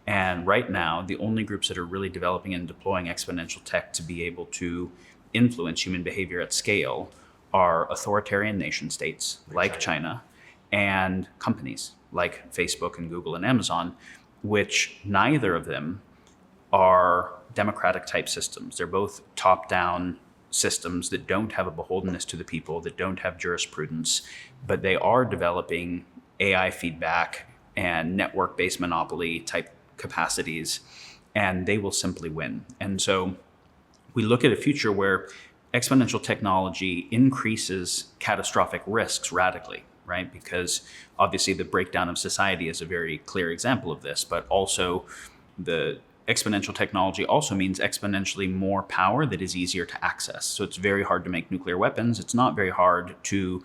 And right now, the only groups that are really developing and deploying exponential tech to be able to influence human behavior at scale are authoritarian nation states like China and companies like Facebook and Google and Amazon, which neither of them are democratic type systems. They're both top-down systems that don't have a beholdenness to the people, that don't have jurisprudence, but they are developing AI feedback and network-based monopoly type capacities, and they will simply win. And so we look at a future where exponential technology increases catastrophic risks radically, right? Because obviously the breakdown of society is a very clear example of this, but also the exponential technology also means exponentially more power that is easier to access. So it's very hard to make nuclear weapons. It's not very hard to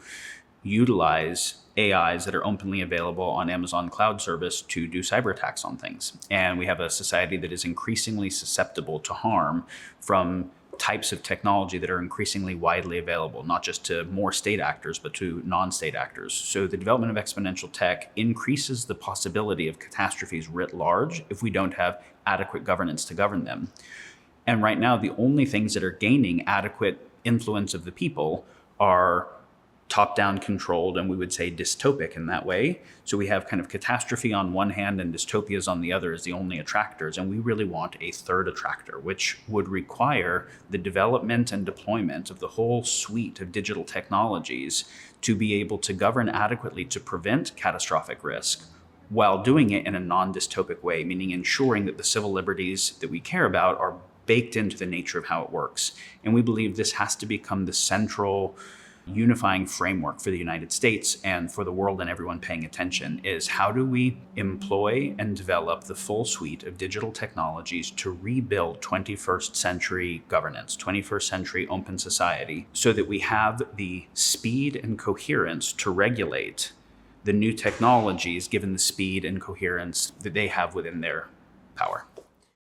utilize AIs that are openly available on Amazon cloud service to do cyber attacks on things. And we have a society that is increasingly susceptible to harm from types of technology that are increasingly widely available, not just to more state actors, but to non-state actors. So the development of exponential tech increases the possibility of catastrophes writ large if we don't have adequate governance to govern them. And right now, the only things that are gaining adequate influence of the people are top-down controlled, and we would say dystopic in that way. So we have kind of catastrophe on one hand and dystopias on the other as the only attractors. And we really want a third attractor, which would require the development and deployment of the whole suite of digital technologies to be able to govern adequately to prevent catastrophic risk while doing it in a non-dystopic way, meaning ensuring that the civil liberties that we care about are baked into the nature of how it works. And we believe this has to become the central unifying framework for the United States and for the world and everyone paying attention is how do we employ and develop the full suite of digital technologies to rebuild 21st century governance, 21st century open society, so that we have the speed and coherence to regulate the new technologies given the speed and coherence that they have within their power.